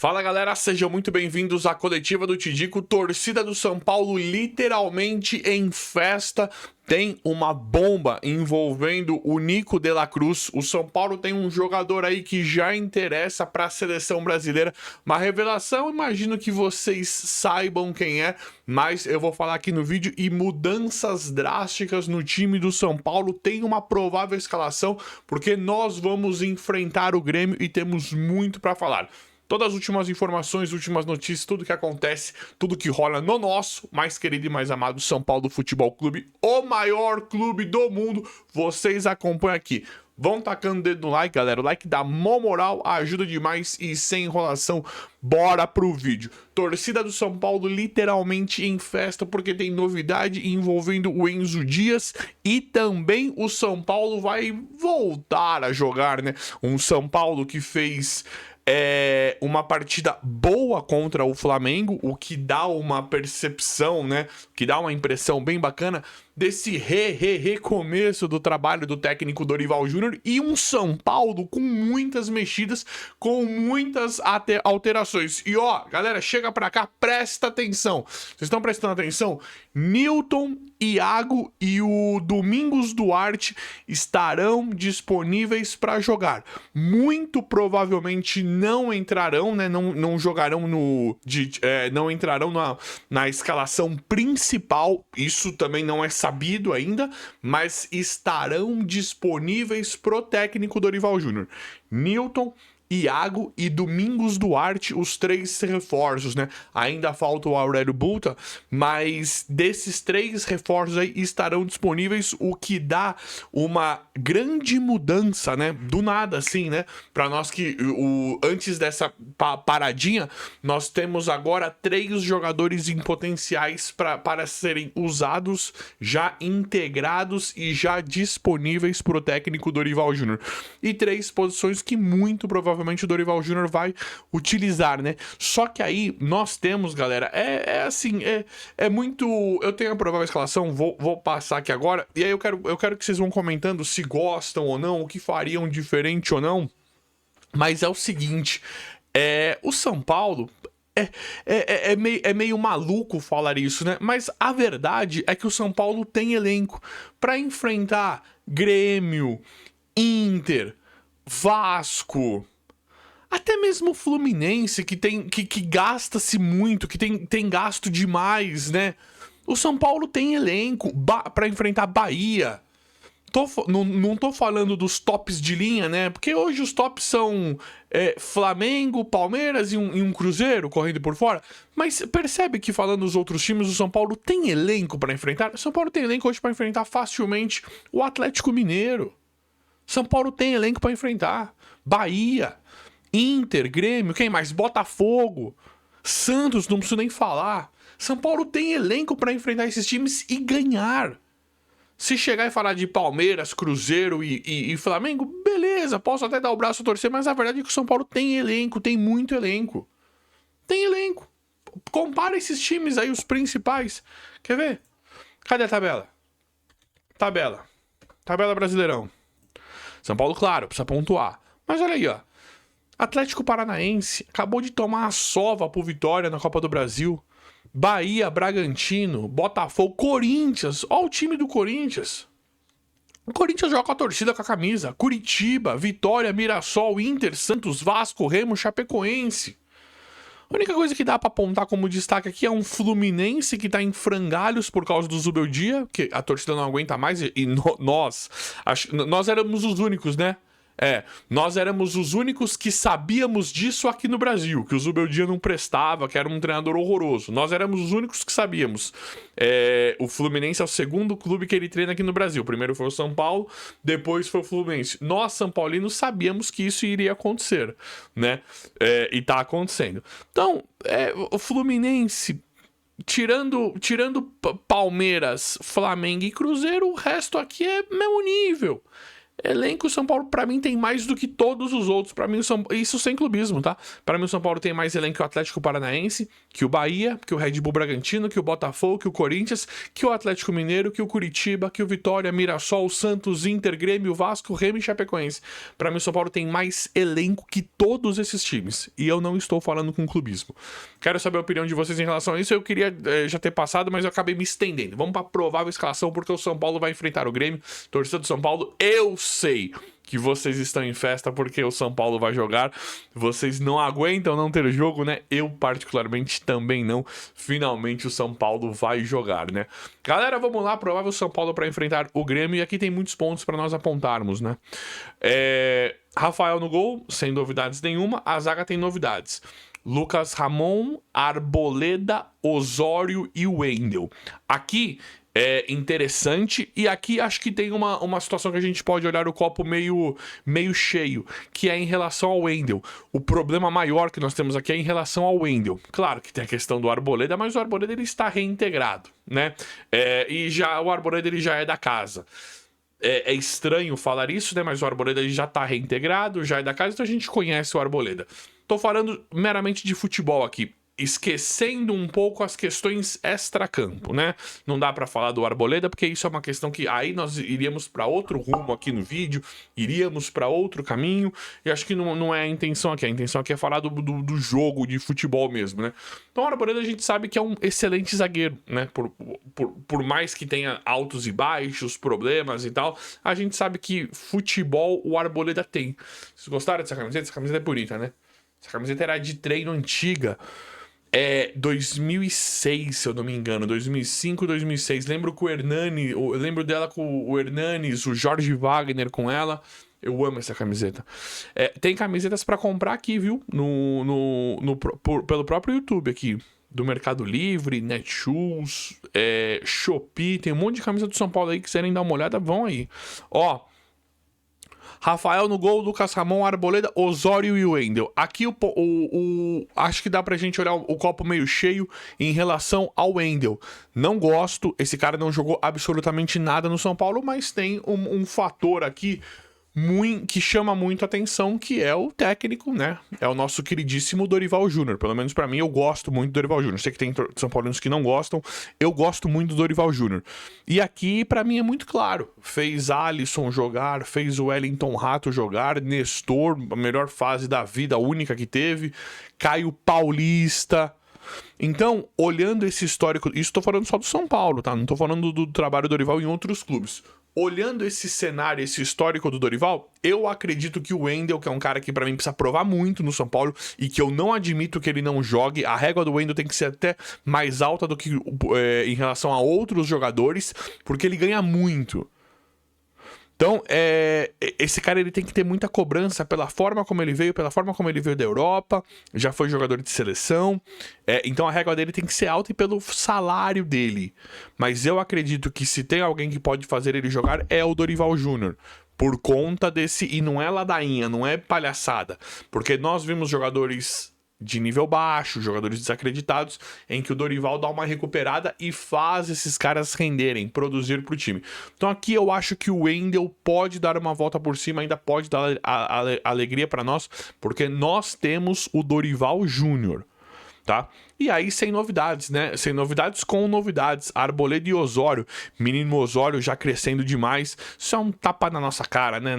Fala galera, sejam muito bem-vindos à coletiva do Tidico. Torcida do São Paulo literalmente em festa. Tem uma bomba envolvendo o Nico de la Cruz. O São Paulo tem um jogador aí que já interessa para a seleção brasileira. Uma revelação, imagino que vocês saibam quem é, mas eu vou falar aqui no vídeo. E mudanças drásticas no time do São Paulo. Tem uma provável escalação, porque nós vamos enfrentar o Grêmio e temos muito para falar. Todas as últimas informações, últimas notícias, tudo que acontece, tudo que rola no nosso mais querido e mais amado São Paulo Futebol Clube, o maior clube do mundo, vocês acompanham aqui. Vão tacando o dedo no like, galera. O like dá mó moral, ajuda demais e sem enrolação, bora pro vídeo. Torcida do São Paulo literalmente em festa porque tem novidade envolvendo o Enzo Dias e também o São Paulo vai voltar a jogar, né? Um São Paulo que fez uma partida boa contra o Flamengo, o que dá uma percepção, né? Que dá uma impressão bem bacana desse recomeço do trabalho do técnico Dorival Júnior e um São Paulo com muitas mexidas, com muitas alterações. E ó, galera, chega pra cá, presta atenção. Vocês estão prestando atenção? Nilton, Iago e o Domingos Duarte estarão disponíveis para jogar. Muito provavelmente não entrarão, né? Não jogarão não entrarão na escalação principal. Isso também não é sabido ainda, mas estarão disponíveis pro técnico Dorival Júnior. Nilton, Iago e Domingos Duarte, os três reforços, né? Ainda falta o Aurélio Bulta, mas desses três reforços aí estarão disponíveis, o que dá uma grande mudança, né? Do nada, assim, né? Para nós que antes dessa paradinha, nós temos agora 3 jogadores em potenciais para serem usados, já integrados e já disponíveis para o técnico Dorival Júnior. E 3 posições que muito provavelmente o Dorival Júnior vai utilizar, né? Só que aí nós temos, galera, é muito... Eu tenho a provável escalação, vou passar aqui agora, e aí eu quero que vocês vão comentando se gostam ou não, o que fariam diferente ou não. Mas é o seguinte, o São Paulo... É meio maluco falar isso, né? Mas a verdade é que o São Paulo tem elenco para enfrentar Grêmio, Inter, Vasco, até mesmo o Fluminense, que gasta-se muito, que tem gasto demais, né? O São Paulo tem elenco para enfrentar Bahia. Não tô falando dos tops de linha, né? Porque hoje os tops são Flamengo, Palmeiras e um Cruzeiro correndo por fora. Mas percebe que falando dos outros times, o São Paulo tem elenco para enfrentar? O São Paulo tem elenco hoje para enfrentar facilmente o Atlético Mineiro. São Paulo tem elenco para enfrentar Bahia, Inter, Grêmio, quem mais? Botafogo, Santos, não preciso nem falar. São Paulo tem elenco para enfrentar esses times e ganhar. Se chegar e falar de Palmeiras, Cruzeiro e Flamengo, beleza, posso até dar o braço a torcer, mas a verdade é que o São Paulo tem elenco, tem muito elenco. Tem elenco. Compara esses times aí, os principais. Quer ver? Cadê a tabela? Tabela Brasileirão. São Paulo, claro, precisa pontuar. Mas olha aí, ó. Atlético Paranaense acabou de tomar a sova pro Vitória na Copa do Brasil. Bahia, Bragantino, Botafogo, Corinthians. Olha o time do Corinthians. O Corinthians joga com a torcida, com a camisa. Curitiba, Vitória, Mirassol, Inter, Santos, Vasco, Remo, Chapecoense. A única coisa que dá pra apontar como destaque aqui é um Fluminense que tá em frangalhos por causa do Zubeldia, que a torcida não aguenta mais, e nós éramos os únicos, né? Nós éramos os únicos que sabíamos disso aqui no Brasil, que o Zubeldia não prestava, que era um treinador horroroso. Nós éramos os únicos que sabíamos. O Fluminense é o segundo clube que ele treina aqui no Brasil. Primeiro foi o São Paulo, depois foi o Fluminense. Nós, São Paulinos, sabíamos que isso iria acontecer, né? E tá acontecendo. Então, o Fluminense... Tirando Palmeiras, Flamengo e Cruzeiro, o resto aqui é mesmo nível. Elenco, o São Paulo, pra mim, tem mais do que todos os outros. Pra mim, isso sem clubismo, tá? Pra mim, o São Paulo tem mais elenco que o Atlético Paranaense, que o Bahia, que o Red Bull Bragantino, que o Botafogo, que o Corinthians, que o Atlético Mineiro, que o Curitiba, que o Vitória, Mirassol, Santos, Inter, Grêmio, Vasco, Remo e Chapecoense. Pra mim, o São Paulo tem mais elenco que todos esses times. E eu não estou falando com clubismo. Quero saber a opinião de vocês em relação a isso. Eu queria já ter passado, mas eu acabei me estendendo. Vamos pra provável escalação, porque o São Paulo vai enfrentar o Grêmio. Torcida do São Paulo, eu sei que vocês estão em festa porque o São Paulo vai jogar. Vocês não aguentam não ter jogo, né? Eu, particularmente, também não. Finalmente o São Paulo vai jogar, né? Galera, vamos lá. Provável São Paulo para enfrentar o Grêmio. E aqui tem muitos pontos para nós apontarmos, né? Rafael no gol, sem novidades nenhuma. A zaga tem novidades. Lucas Ramon, Arboleda, Osório e Wendel. Aqui é interessante, e aqui acho que tem uma situação que a gente pode olhar o copo meio cheio, que é em relação ao Wendel. O problema maior que nós temos aqui é em relação ao Wendel. Claro que tem a questão do Arboleda, mas o Arboleda ele está reintegrado, né? E já o Arboleda ele já é da casa. É estranho falar isso, né? Mas o Arboleda ele já está reintegrado, já é da casa, então a gente conhece o Arboleda. Tô falando meramente de futebol aqui, esquecendo um pouco as questões extracampo, né? Não dá pra falar do Arboleda, porque isso é uma questão que aí nós iríamos pra outro rumo aqui no vídeo, iríamos pra outro caminho, e acho que não é a intenção aqui. A intenção aqui é falar do jogo de futebol mesmo, né? Então o Arboleda a gente sabe que é um excelente zagueiro, né? Por mais que tenha altos e baixos, problemas e tal, a gente sabe que futebol o Arboleda tem. Vocês gostaram dessa camiseta? Essa camiseta é bonita, né? Essa camiseta era de treino antiga. 2006, se eu não me engano. 2005, 2006. Lembro com o Hernani. Eu lembro dela com o Hernanes, o Jorge Wagner com ela. Eu amo essa camiseta. Tem camisetas pra comprar aqui, viu? Pelo próprio YouTube aqui. Do Mercado Livre, Netshoes, Shopee. Tem um monte de camiseta do São Paulo aí que quiserem dar uma olhada, vão aí. Ó. Rafael no gol, Lucas Ramon, Arboleda, Osório e Wendel. Aqui acho que dá pra gente olhar o copo meio cheio em relação ao Wendel. Não gosto, esse cara não jogou absolutamente nada no São Paulo, mas tem um fator aqui que chama muito atenção, que é o técnico, né? É o nosso queridíssimo Dorival Júnior. Pelo menos pra mim, eu gosto muito do Dorival Júnior. Sei que tem São Paulinos que não gostam. Eu gosto muito do Dorival Júnior. E aqui, pra mim, é muito claro. Fez Alisson jogar, fez o Wellington Rato jogar, Nestor, a melhor fase da vida, a única que teve. Caio Paulista. Então, olhando esse histórico... Isso tô falando só do São Paulo, tá? Não tô falando do trabalho do Dorival em outros clubes. Olhando esse cenário, esse histórico do Dorival, eu acredito que o Wendel, que é um cara que pra mim precisa provar muito no São Paulo e que eu não admito que ele não jogue, a régua do Wendel tem que ser até mais alta do que em relação a outros jogadores, porque ele ganha muito. Então, esse cara ele tem que ter muita cobrança pela forma como ele veio, da Europa, já foi jogador de seleção, então a régua dele tem que ser alta e pelo salário dele. Mas eu acredito que se tem alguém que pode fazer ele jogar é o Dorival Júnior. Por conta desse... E não é ladainha, não é palhaçada. Porque nós vimos jogadores de nível baixo, jogadores desacreditados, em que o Dorival dá uma recuperada e faz esses caras renderem, produzir pro time. Então aqui eu acho que o Wendel pode dar uma volta por cima, ainda pode dar alegria para nós, porque nós temos o Dorival Júnior, tá? E aí sem novidades, né? Sem novidades com novidades. Arboleda e Osório. Menino Osório já crescendo demais. Isso é um tapa na nossa cara, né?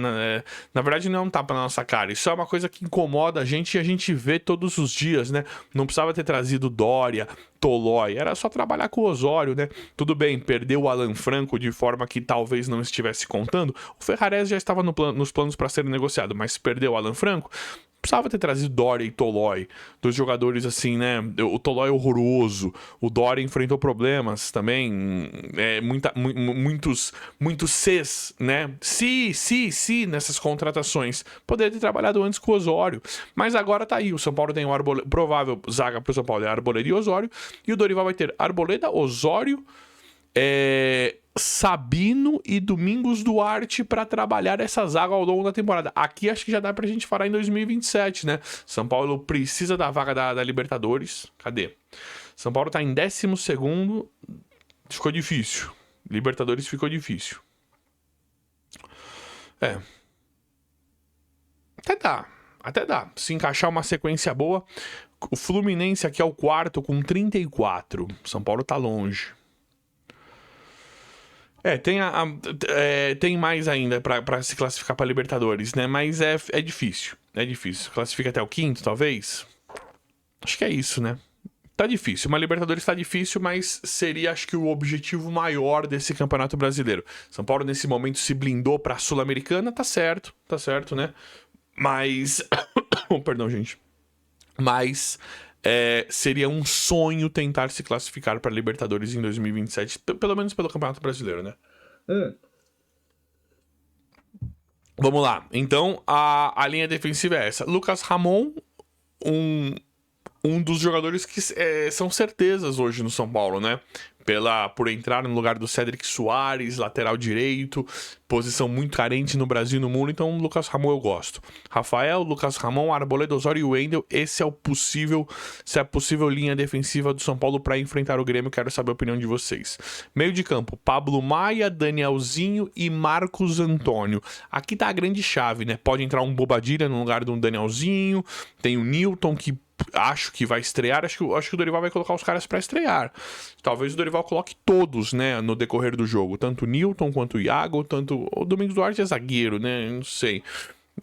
Na verdade não é um tapa na nossa cara. Isso é uma coisa que incomoda a gente e a gente vê todos os dias, né? Não precisava ter trazido Dória, Tolói. Era só trabalhar com o Osório, né? Tudo bem, perdeu o Alan Franco de forma que talvez não estivesse contando. O Ferrarese já estava nos planos para ser negociado, mas perdeu o Alan Franco. Precisava ter trazido Dória e Tolói, dois jogadores assim, né? O Tolói é horroroso, o Dória enfrentou problemas também, muitos Cs, né? Se nessas contratações. Poderia ter trabalhado antes com o Osório, mas agora tá aí. O São Paulo tem o provável zaga pro São Paulo é Arboleda e Osório, e o Dorival vai ter Arboleda, Osório, Sabino e Domingos Duarte para trabalhar essa zaga ao longo da temporada. Aqui acho que já dá pra gente falar em 2027, né? São Paulo precisa da vaga da Libertadores. Cadê? São Paulo tá em 12º. Ficou difícil. Libertadores ficou difícil. Até dá. Se encaixar uma sequência boa. O Fluminense aqui é o quarto com 34. São Paulo tá longe. Tem mais ainda pra se classificar pra Libertadores, né? Mas é difícil. É difícil. Classifica até o quinto, talvez? Acho que é isso, né? Tá difícil. Uma Libertadores tá difícil, mas seria, acho que, o objetivo maior desse Campeonato Brasileiro. São Paulo, nesse momento, se blindou pra Sul-Americana. Tá certo, né? Mas... Perdão, gente. Mas... seria um sonho tentar se classificar para Libertadores em 2027, pelo menos pelo Campeonato Brasileiro, né? Vamos lá. Então, a linha defensiva é essa. Lucas Ramon, um dos jogadores que são certezas hoje no São Paulo, né? Por entrar no lugar do Cédric Soares, lateral direito, posição muito carente no Brasil e no mundo, então o Lucas Ramon eu gosto. Rafael, Lucas Ramon, Arboleda, Osório e Wendel, essa é a possível linha defensiva do São Paulo para enfrentar o Grêmio, quero saber a opinião de vocês. Meio de campo, Pablo Maia, Danielzinho e Marcos Antônio. Aqui tá a grande chave, né? Pode entrar um Bobadilla no lugar de um Danielzinho, tem o Newton que acho que vai estrear, acho que o Dorival vai colocar os caras pra estrear. Talvez o Dorival coloque todos, né, no decorrer do jogo. Tanto o Newton quanto o Iago, tanto o Domingos Duarte é zagueiro, né, não sei.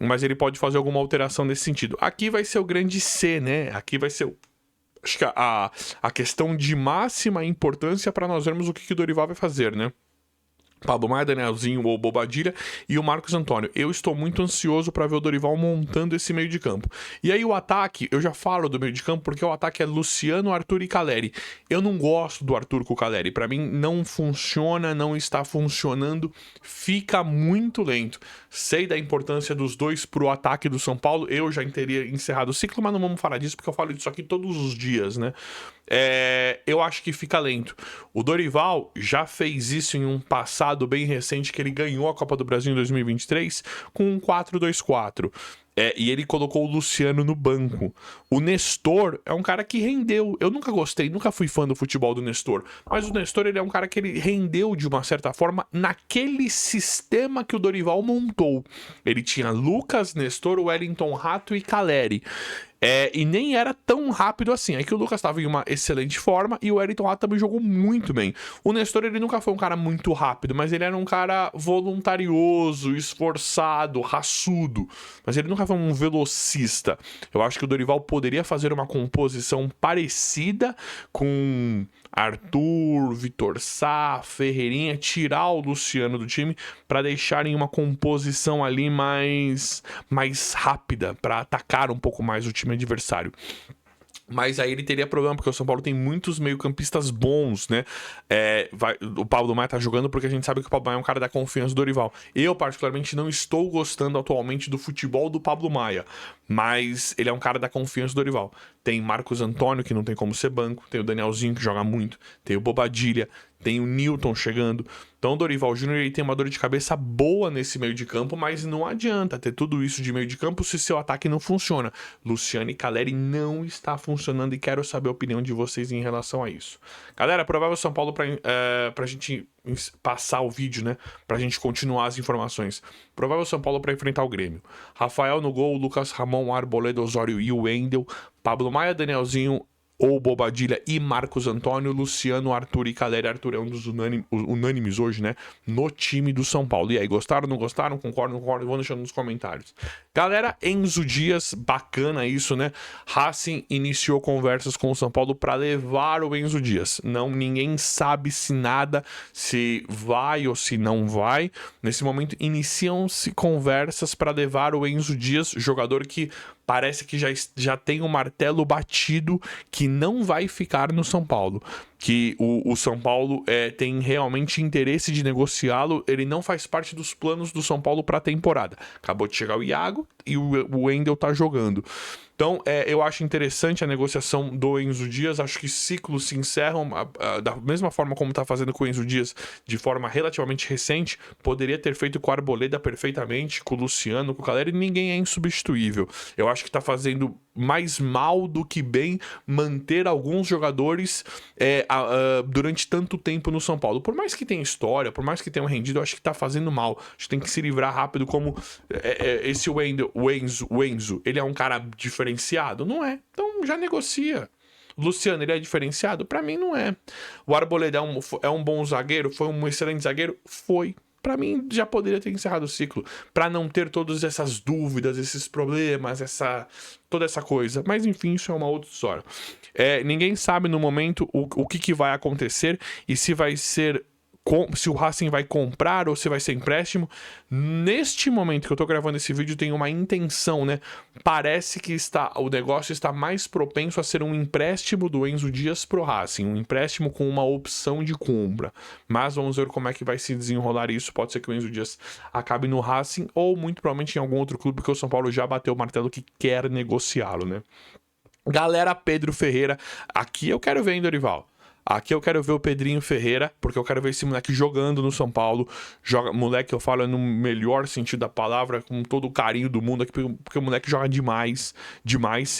Mas ele pode fazer alguma alteração nesse sentido. Aqui vai ser o grande C, né, aqui vai ser acho que a questão de máxima importância para nós vermos o que o Dorival vai fazer, né. Pablo Maia, Danielzinho ou Bobadilla e o Marcos Antônio. Eu estou muito ansioso para ver o Dorival montando esse meio de campo. E aí o ataque, eu já falo do meio de campo porque o ataque é Luciano, Arthur e Caleri. Eu não gosto do Arthur com o Caleri. Para mim não funciona, não está funcionando, fica muito lento. Sei da importância dos dois pro ataque do São Paulo. Eu já teria encerrado o ciclo, mas não vamos falar disso porque eu falo disso aqui todos os dias, né? Eu acho que fica lento. O Dorival já fez isso em um passado bem recente, que ele ganhou a Copa do Brasil em 2023 com um 4-2-4. E ele colocou o Luciano no banco. O Nestor é um cara que rendeu. Eu nunca gostei, nunca fui fã do futebol do Nestor. Mas o Nestor, ele é um cara que ele rendeu de uma certa forma naquele sistema que o Dorival montou. Ele tinha Lucas, Nestor, Wellington Rato e Caleri. E nem era tão rápido assim. É que o Lucas estava em uma excelente forma e o Wellington Rato também jogou muito bem. O Nestor, ele nunca foi um cara muito rápido, mas ele era um cara voluntarioso, esforçado, raçudo. Mas ele nunca foi um velocista. Eu acho que o Dorival poderia fazer uma composição parecida com Arthur, Vitor Sá, Ferreirinha, tirar o Luciano do time para deixarem uma composição ali mais rápida, para atacar um pouco mais o time adversário. Mas aí ele teria problema, porque o São Paulo tem muitos meio-campistas bons, né? O Pablo Maia tá jogando porque a gente sabe que o Pablo Maia é um cara da confiança do Dorival. Eu, particularmente, não estou gostando atualmente do futebol do Pablo Maia, mas ele é um cara da confiança do Dorival. Tem Marcos Antônio, que não tem como ser banco, tem o Danielzinho, que joga muito, tem o Bobadilla, tem o Newton chegando. Então o Dorival Júnior, ele tem uma dor de cabeça boa nesse meio de campo, mas não adianta ter tudo isso de meio de campo se seu ataque não funciona. Luciano e Caleri não está funcionando e quero saber a opinião de vocês em relação a isso. Galera, provável São Paulo pra gente passar o vídeo, né? Pra gente continuar as informações. Provável São Paulo para enfrentar o Grêmio. Rafael no gol, Lucas Ramon, Arboleda, Osório e Wendel, Pablo Maia, Danielzinho ou Bobadilla e Marcos Antônio, Luciano, Arthur e Caleri. Arthur é um dos unânimes hoje, né? No time do São Paulo. E aí, gostaram, não gostaram? Concordam, não concordam? Vão deixando nos comentários. Galera, Enzo Dias, bacana isso, né? Racing iniciou conversas com o São Paulo para levar o Enzo Dias. Ninguém sabe se vai ou se não vai. Nesse momento, iniciam-se conversas para levar o Enzo Dias, jogador que parece que já tem o martelo batido que não vai ficar no São Paulo. Que o São Paulo tem realmente interesse de negociá-lo. Ele não faz parte dos planos do São Paulo para a temporada. Acabou de chegar o Iago e o Wendel tá jogando. Então, eu acho interessante a negociação do Enzo Dias. Acho que ciclos se encerram da mesma forma como tá fazendo com o Enzo Dias, de forma relativamente recente. Poderia ter feito com o Arboleda perfeitamente, com o Luciano, com o Caleri. Ninguém é insubstituível. Eu acho que tá fazendo mais mal do que bem manter alguns jogadores durante tanto tempo no São Paulo. Por mais que tenha história, por mais que tenha rendido, eu acho que tá fazendo mal. A gente tem que se livrar rápido, como esse o Enzo, ele é um cara diferenciado? Não é. Então já negocia. Luciano, ele é diferenciado? Pra mim não é. O Arboleda é um bom zagueiro? Foi um excelente zagueiro? Foi. Pra mim já poderia ter encerrado o ciclo, pra não ter todas essas dúvidas, esses problemas, toda essa coisa. Mas enfim, isso é uma outra história. Ninguém sabe no momento o que vai acontecer e se vai ser se o Racing vai comprar ou se vai ser empréstimo. Neste momento que eu tô gravando esse vídeo, tem uma intenção, né? Parece que o negócio está mais propenso a ser um empréstimo do Enzo Dias pro Racing, um empréstimo com uma opção de compra. Mas vamos ver como é que vai se desenrolar isso. Pode ser que o Enzo Dias acabe no Racing ou muito provavelmente em algum outro clube, porque o São Paulo já bateu o martelo que quer negociá-lo, né? Galera, Pedro Ferreira, aqui eu quero ver, hein, Dorival? Aqui eu quero ver o Pedrinho Ferreira, porque eu quero ver esse moleque jogando no São Paulo. Moleque, eu falo no melhor sentido da palavra, com todo o carinho do mundo aqui, porque o moleque joga demais,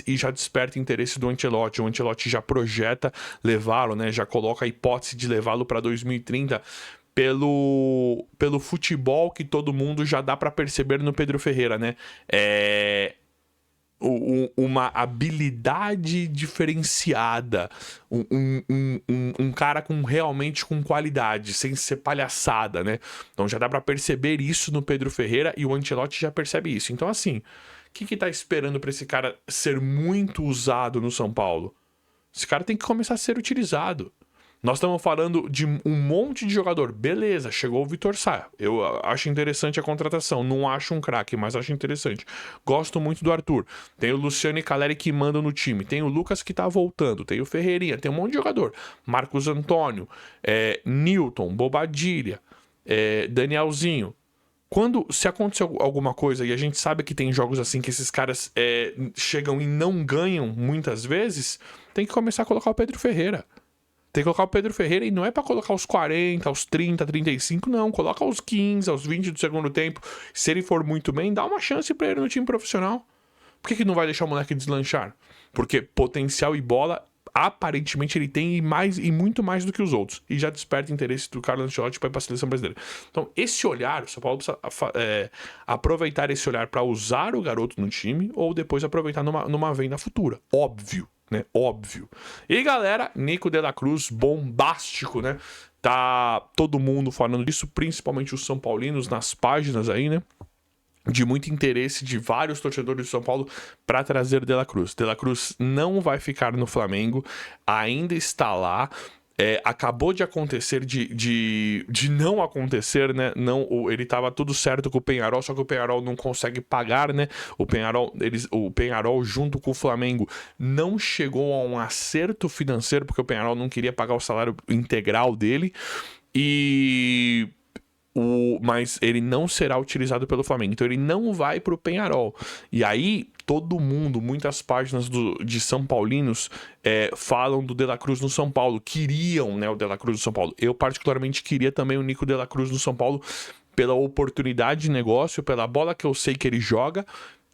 e já desperta interesse do Ancelotti. O Ancelotti já projeta levá-lo, né? Já coloca a hipótese de levá-lo para 2030 pelo futebol que todo mundo já dá para perceber no Pedro Ferreira, né? Uma habilidade diferenciada, um cara realmente com qualidade, sem ser palhaçada, né? Então já dá pra perceber isso no Pedro Ferreira e o Ancelotti já percebe isso. Então assim, o que tá esperando pra esse cara ser muito usado no São Paulo? Esse cara tem que começar a ser utilizado. Nós estamos falando de um monte de jogador. Beleza, chegou o Vitor Sá. Eu acho interessante a contratação. Não acho um craque, mas acho interessante. Gosto muito do Arthur. Tem o Luciano e Caleri que mandam no time. Tem o Lucas que tá voltando. Tem o Ferreirinha. Tem um monte de jogador. Marcos Antônio, Newton, Bobadilha, Danielzinho. Se acontecer alguma coisa, e a gente sabe que tem jogos assim que esses caras chegam e não ganham muitas vezes, tem que começar a colocar o Pedro Ferreira. Tem que colocar o Pedro Ferreira e não é pra colocar os 40, os 30, 35, não. Coloca os 15, aos 20 do segundo tempo. Se ele for muito bem, dá uma chance pra ele no time profissional. Por que não vai deixar o moleque deslanchar? Porque potencial e bola, aparentemente ele tem e muito mais do que os outros. E já desperta interesse do Carlo Ancelotti para ir pra seleção brasileira. Então, esse olhar, o São Paulo precisa aproveitar esse olhar pra usar o garoto no time ou depois aproveitar numa venda futura. Óbvio. Né? Óbvio. E galera, Nico de la Cruz, bombástico, né? Tá todo mundo falando disso, principalmente os São Paulinos nas páginas aí, né? De muito interesse de vários torcedores de São Paulo para trazer De la Cruz. De la Cruz não vai ficar no Flamengo, ainda está lá. Acabou de acontecer de não acontecer, né? Ele tava tudo certo com o Peñarol, só que o Peñarol não consegue pagar, né? O Peñarol junto com o Flamengo não chegou a um acerto financeiro, porque o Peñarol não queria pagar o salário integral dele. Mas ele não será utilizado pelo Flamengo, então ele não vai pro Peñarol. E aí todo mundo, muitas páginas de São Paulinos falam do De la Cruz no São Paulo, queriam, né, o De la Cruz no São Paulo. Eu particularmente queria também o Nico De la Cruz no São Paulo pela oportunidade de negócio, pela bola que eu sei que ele joga.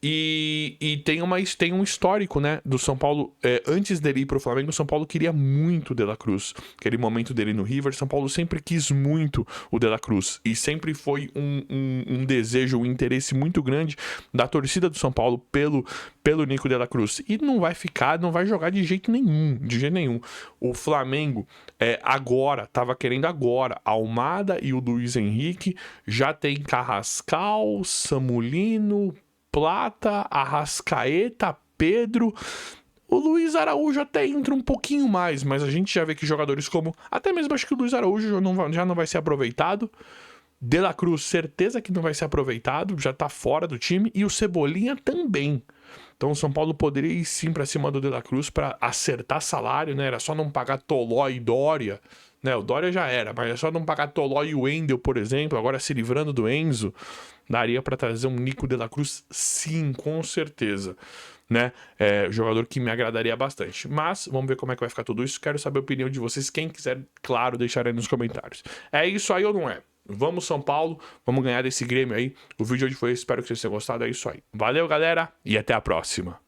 E tem um histórico, né, do São Paulo. Antes dele ir pro Flamengo, o São Paulo queria muito o De la Cruz. Aquele momento dele no River, São Paulo sempre quis muito o De la Cruz. E sempre foi um desejo, um interesse muito grande da torcida do São Paulo pelo Nico De la Cruz. E não vai jogar de jeito nenhum. O Flamengo tava querendo agora. Almada e o Luiz Henrique. Já tem Carrascal, Samulino, Plata, Arrascaeta, Pedro. O Luiz Araújo até entra um pouquinho mais, mas a gente já vê que jogadores como... Até mesmo acho que o Luiz Araújo já não vai ser aproveitado. De la Cruz, certeza que não vai ser aproveitado, já tá fora do time. E o Cebolinha também. Então o São Paulo poderia ir sim pra cima do De la Cruz para acertar salário, né? Era só não pagar Toló e Dória. Né, o Dória já era, mas é só não pagar Toló e o Wendel, por exemplo, agora se livrando do Enzo, daria para trazer um Nico de la Cruz, sim, com certeza, né, jogador que me agradaria bastante, mas vamos ver como é que vai ficar tudo isso, quero saber a opinião de vocês, quem quiser, claro, deixar aí nos comentários. É isso aí ou não é? Vamos São Paulo, vamos ganhar desse Grêmio aí, o vídeo de hoje foi esse, espero que vocês tenham gostado, é isso aí. Valeu galera, e até a próxima.